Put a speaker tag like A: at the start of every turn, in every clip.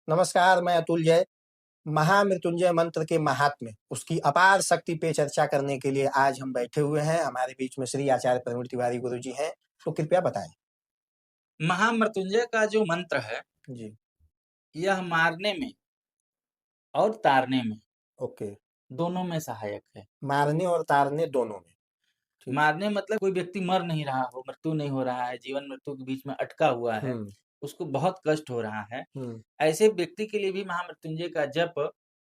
A: नमस्कार, मैं अतुल जय। महामृत्युंजय मंत्र के महात्म्य, उसकी अपार शक्ति पे चर्चा करने के लिए आज हम बैठे हुए हैं। हमारे बीच में श्री आचार्य प्रवीण तिवारी गुरु जी हैं, तो कृपया बताएं।
B: महामृत्युंजय का जो मंत्र है
A: जी।
B: यह मारने में और तारने में
A: ओके।
B: दोनों में सहायक है।
A: मारने और तारने दोनों में। ठीक।
B: मारने मतलब कोई व्यक्ति मर नहीं रहा हो, मृत्यु नहीं हो रहा है, जीवन मृत्यु के बीच में अटका हुआ है, उसको बहुत कष्ट हो रहा है, ऐसे व्यक्ति के लिए भी महामृत्युंजय का जप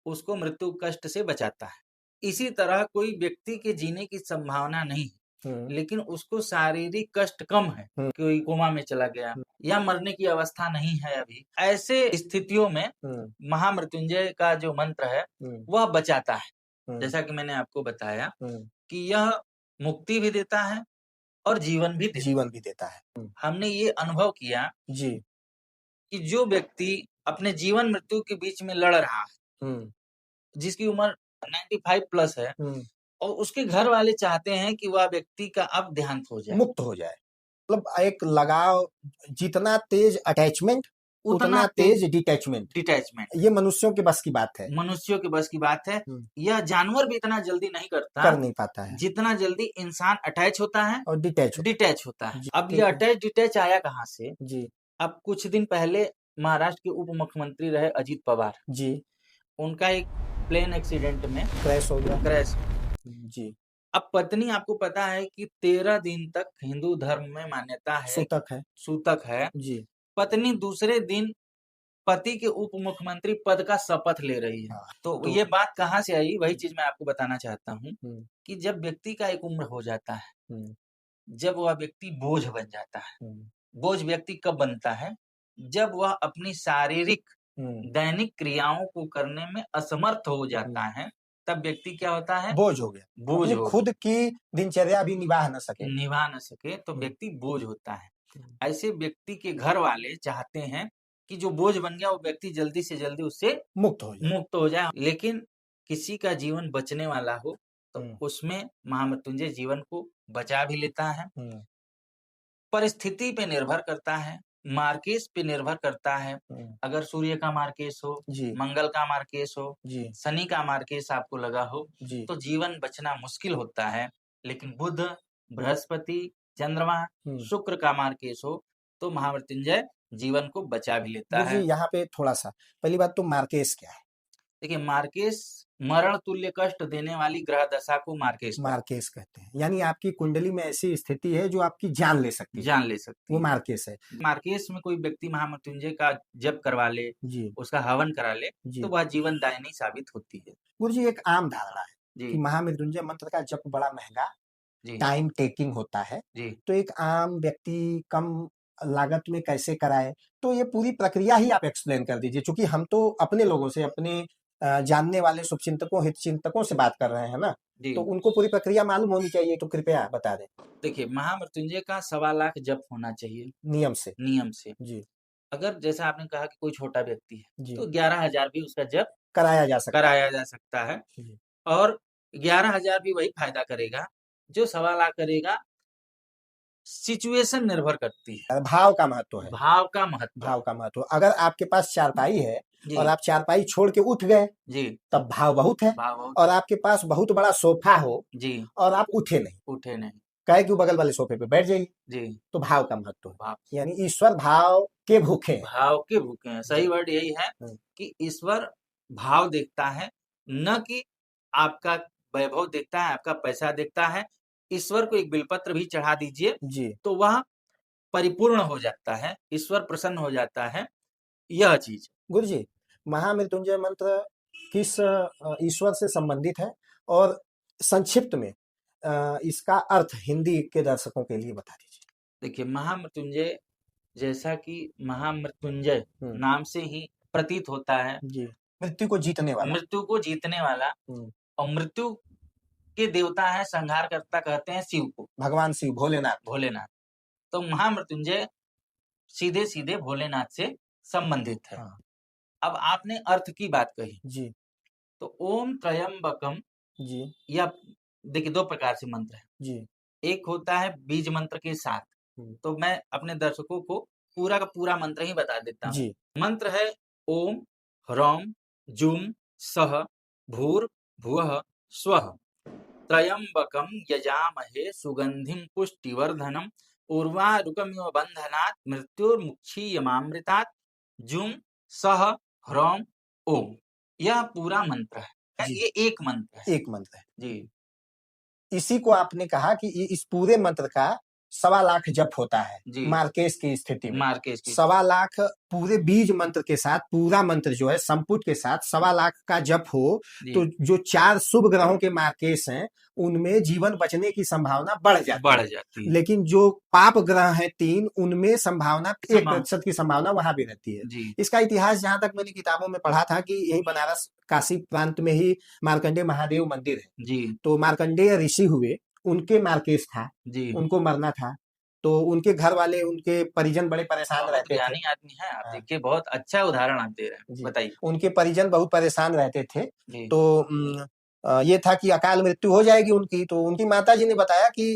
B: उसको मृत्यु कष्ट से बचाता है। इसी तरह कोई व्यक्ति के जीने की संभावना नहीं है, लेकिन उसको शारीरिक कष्ट कम है, कोई कोमा में चला गया या मरने की अवस्था नहीं है अभी, ऐसे स्थितियों में महामृत्युंजय का जो मंत्र है वह बचाता है। जैसा कि मैंने आपको बताया कि यह मुक्ति भी देता है और जीवन भी देता है। हमने ये अनुभव किया
A: जी
B: कि जो व्यक्ति अपने जीवन मृत्यु के बीच में लड़ रहा है, जिसकी उम्र 95 प्लस है और उसके घर वाले चाहते हैं कि वह व्यक्ति का अब देहांत हो जाए,
A: मुक्त हो जाए, मतलब एक लगाव, जितना तेज अटैचमेंट उतना तेज डिटैचमेंट, ये मनुष्यों के बस की बात है।
B: मनुष्यों के बस की बात है। यह जानवर भी इतना जल्दी नहीं
A: कर नहीं पाता है
B: जितना जल्दी इंसान अटैच होता है
A: और डिटैच
B: होता है। अब यह अटैच डिटैच आया कहाँ से?
A: जी।
B: अब कुछ दिन पहले महाराष्ट्र के उप मुख्यमंत्री रहे अजीत पवार
A: जी,
B: उनका एक प्लेन एक्सीडेंट में
A: क्रैश हो गया। जी।
B: अब पत्नी, आपको पता है कि 13 दिन तक हिंदू धर्म में मान्यता है, सूतक है जी। पत्नी दूसरे दिन पति के उप मुख्यमंत्री पद का शपथ ले रही है। तो ये बात कहाँ से आई? वही चीज मैं आपको बताना चाहता हूँ कि जब व्यक्ति का एक उम्र हो जाता है, जब वह व्यक्ति बोझ बन जाता है। बोझ व्यक्ति कब बनता है? जब वह अपनी शारीरिक दैनिक क्रियाओं को करने में असमर्थ हो जाता है, तब व्यक्ति क्या होता है?
A: बोझ हो गया, खुद की दिनचर्या भी निभा न सके
B: तो व्यक्ति बोझ होता है। ऐसे व्यक्ति के घर वाले चाहते हैं कि जो बोझ बन गया वो व्यक्ति जल्दी से जल्दी उससे मुक्त हो जाए। लेकिन किसी का जीवन बचने वाला हो तो उसमें महामृत्युंजय जीवन को बचा भी लेता है। परिस्थिति पे निर्भर करता है, मार्केस पे निर्भर करता है। अगर सूर्य का मार्केस हो, मंगल का मार्केस हो, शनि का मार्केस आपको लगा हो तो जीवन बचना मुश्किल होता है। लेकिन बुध, बृहस्पति, चंद्रमा, शुक्र का मार्केस हो तो महामृत्युंजय जीवन को बचा भी लेता है।
A: यहाँ पे थोड़ा सा, पहली बात तो मार्केस क्या है?
B: देखिए, मार्केस मरण तुल्य कष्ट देने वाली ग्रह दशा को मार्केस
A: कहते हैं। यानी आपकी कुंडली में ऐसी स्थिति है जो आपकी जान ले सकती है, वो मार्केस है।
B: मार्केस में कोई व्यक्ति महामृत्युंजय का जप करवा ले, उसका हवन करा ले तो वह जीवन दायिनी साबित होती है।
A: गुरु जी, एक आम धारणा है कि महामृत्युंजय मंत्र का जप बड़ा महंगा, टाइम टेकिंग होता है, तो एक आम व्यक्ति कम लागत में कैसे कराए? तो ये पूरी प्रक्रिया ही आप एक्सप्लेन कर दीजिए, क्योंकि हम तो अपने लोगों से, अपने जानने वाले शुभचिंतकों, हितचिंतकों से बात कर रहे हैं ना, तो उनको पूरी प्रक्रिया मालूम होनी चाहिए, तो कृपया बता दें।
B: देखिए, महामृत्युंजय का 1.25 लाख जप होना चाहिए
A: नियम से
B: जी। अगर जैसा आपने कहा कि कोई छोटा व्यक्ति है तो 11,000 भी उसका जप
A: कराया
B: जा सकता है और 11,000 भी वही फायदा करेगा जो 1.25 लाख करेगा। सिचुएशन निर्भर करती है,
A: भाव का महत्व है,
B: भाव का महत्व।
A: अगर आपके पास चारपाई है और आप चारपाई छोड़ के उठ गए तब भाव बहुत है, और आपके पास बहुत बड़ा सोफा हो और आप उठे नहीं, कहे कि बगल वाले सोफे पे बैठ जाइए, तो भाव का महत्व है। यानी ईश्वर भाव के भूखे
B: हैं। सही वर्ड यही है कि ईश्वर भाव देखता है, न कि आपका वैभव देखता है, आपका पैसा देखता है। ईश्वर को एक बिलपत्र भी चढ़ा दीजिए तो वह परिपूर्ण हो जाता है, ईश्वर प्रसन्न हो जाता है। यह चीज
A: गुरु जी, महामृत्युंजय मंत्र किस ईश्वर से संबंधित है, और संक्षिप्त में इसका अर्थ हिंदी के दर्शकों के लिए बता दीजिए।
B: देखिए, महामृत्युंजय, जैसा कि महामृत्युंजय नाम से ही प्रतीत होता है,
A: मृत्यु को जीतने
B: वाला, और मृत्यु के देवता है, संहारकर्ता कहते हैं शिव को,
A: भगवान शिव, भोलेनाथ।
B: तो महामृत्युंजय सीधे सीधे भोलेनाथ से संबंधित है। अब आपने अर्थ की बात कही तो ओम त्रयंबकम या देखिए 2 प्रकार से मंत्र है एक होता है बीज मंत्र के साथ, तो मैं अपने दर्शकों को पूरा का पूरा मंत्र ही बता देता हूँ। मंत्र है ओम ह्रौं जुम सह भूर्भुवः स्वः त्र्यंबकं यजामहे सुगंधिं पुष्टिवर्धनम् उर्वारुकमिव बंधनात् मृत्युर्मुक्षीयमामृतात् जुम सह ह्रौं ओम। यह पूरा मंत्र है, ये एक मंत्र है।
A: एक मंत्र है
B: जी।
A: इसी को आपने कहा कि इस पूरे मंत्र का 1.25 लाख जप होता है मार्केश की स्थिति में।
B: मार्केश की
A: 1.25 लाख पूरे बीज मंत्र के साथ, पूरा मंत्र जो है संपुट के साथ 1.25 लाख का जप हो तो जो 4 शुभ ग्रहों के मार्केश हैं उनमें जीवन बचने की संभावना बढ़ जाती है। लेकिन जो पाप ग्रह हैं 3, उनमें संभावना 1% की संभावना वहां भी रहती है। इसका इतिहास जहां तक मैंने किताबों में पढ़ा था कि यही बनारस काशी प्रांत में ही मार्कंडेय महादेव मंदिर है। तो मार्कंडेय ऋषि हुए, उनके मार्केश था, उनको मरना था, तो उनके घर वाले, उनके परिजन बड़े परेशान रहते थे।
B: आदमी है आप देखिए, बहुत अच्छा उदाहरण आप दे रहे हैं, बताइए।
A: उनके परिजन बहुत परेशान रहते थे, तो ये था कि अकाल मृत्यु हो जाएगी उनकी। तो उनकी माता जी ने बताया कि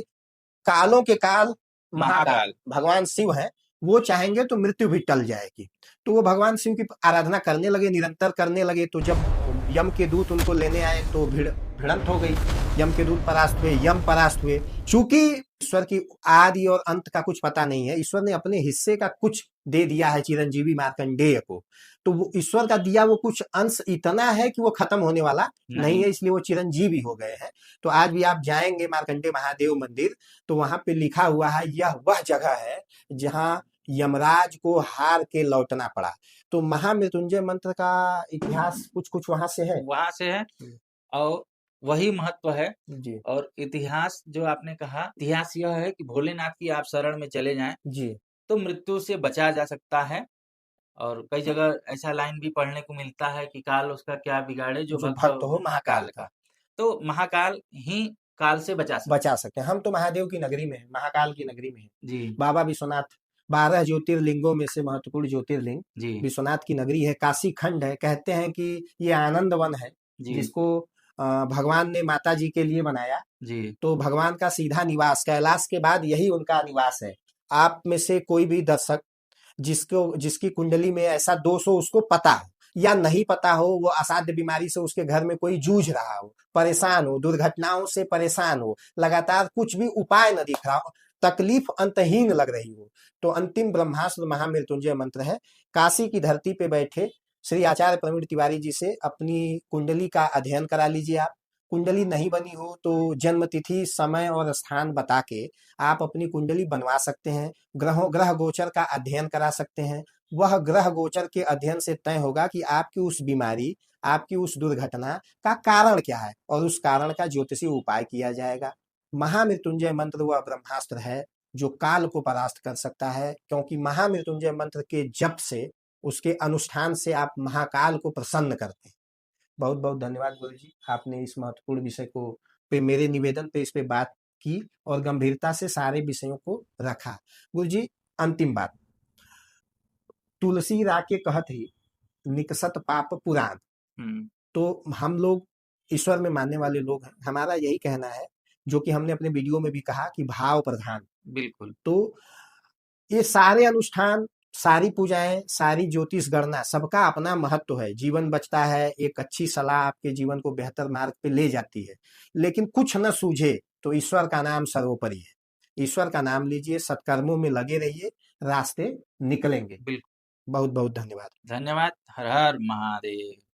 A: कालों के काल महाकाल भगवान शिव है, वो चाहेंगे तो मृत्यु भी टल जाएगी। तो वो भगवान शिव की आराधना करने लगे, निरंतर करने लगे। तो जब यम के दूत उनको लेने आए तो भिड़ंत हो गई, यम के दूत परास्त हुए, यम परास्त हुए। चूंकि ईश्वर की आदि और अंत का कुछ पता नहीं है, ईश्वर ने अपने हिस्से का कुछ दे दिया है चिरंजीवी मार्कंडेय को, तो वो ईश्वर का दिया वो कुछ अंश इतना है कि वो खत्म होने वाला नहीं है, इसलिए वो चिरंजीवी हो गए हैं। तो आज भी आप जाएंगे मार्कंडेय महादेव मंदिर, तो वहां पे लिखा हुआ है यह वह जगह है जहां यमराज को हार के लौटना पड़ा। तो महामृत्युंजय मंत्र का इतिहास कुछ कुछ वहां से है,
B: और वही महत्व है जी। और इतिहास जो आपने कहा, इतिहास यह है कि भोलेनाथ की आप शरण में चले जाएं जी, तो मृत्यु से बचा जा सकता है। और कई जगह ऐसा लाइन भी पढ़ने को मिलता है कि काल उसका क्या बिगाड़े जो भक्त हो महाकाल का। तो महाकाल ही काल से बचा
A: सकते हैं। हम तो महादेव की नगरी में, महाकाल की नगरी में जी। बाबा विश्वनाथ 12 ज्योतिर्लिंगों में से महत्वपूर्ण ज्योतिर्लिंग विश्वनाथ की नगरी है, काशी खंड है। कहते हैं कि ये आनंद वन है जिसको भगवान ने माता जी के लिए बनाया जी। तो भगवान का सीधा निवास कैलाश के बाद यही उनका निवास है। आप में से कोई भी दर्शक जिसकी कुंडली में ऐसा दोष हो, उसको पता हो या नहीं पता हो, वो असाध्य बीमारी से उसके घर में कोई जूझ रहा हो, परेशान हो, दुर्घटनाओं से परेशान हो, लगातार कुछ भी उपाय न दिख रहा हो, तकलीफ अंतहीन लग रही हो, तो अंतिम ब्रह्मास्त्र महामृत्युंजय मंत्र है। काशी की धरती पे बैठे श्री आचार्य प्रवीण तिवारी जी से अपनी कुंडली का अध्ययन करा लीजिए। आप कुंडली नहीं बनी हो तो जन्म तिथि, समय और स्थान बता के आप अपनी कुंडली बनवा सकते हैं। ग्रह गोचर का अध्ययन करा सकते हैं। वह ग्रह गोचर के अध्ययन से तय होगा कि आपकी उस बीमारी, आपकी उस दुर्घटना का कारण क्या है और उस कारण का ज्योतिषी उपाय किया जाएगा। महामृत्युंजय मंत्र वह ब्रह्मास्त्र है जो काल को परास्त कर सकता है, क्योंकि महामृत्युंजय मंत्र के जप से, उसके अनुष्ठान से आप महाकाल को प्रसन्न करते हैं। बहुत बहुत धन्यवाद गुरुजी, आपने इस महत्वपूर्ण विषय को पे मेरे निवेदन पे इस पे बात की और गंभीरता से सारे विषयों को रखा। गुरुजी, अंतिम बात, तुलसी रा के कहत ही निकसत पाप पुराण। तो हम लोग ईश्वर में मानने वाले लोग हैं, हमारा यही कहना है, जो कि हमने अपने वीडियो में भी कहा कि भाव प्रधान।
B: बिल्कुल।
A: तो ये सारे अनुष्ठान, सारी पूजाएं, सारी ज्योतिष गणना, सबका अपना महत्व है। जीवन बचता है, एक अच्छी सलाह आपके जीवन को बेहतर मार्ग पे ले जाती है। लेकिन कुछ न सूझे तो ईश्वर का नाम सर्वोपरि है। ईश्वर का नाम लीजिए, सत्कर्मों में लगे रहिए, रास्ते निकलेंगे।
B: बिल्कुल।
A: बहुत बहुत धन्यवाद।
B: धन्यवाद। हर हर महादेव।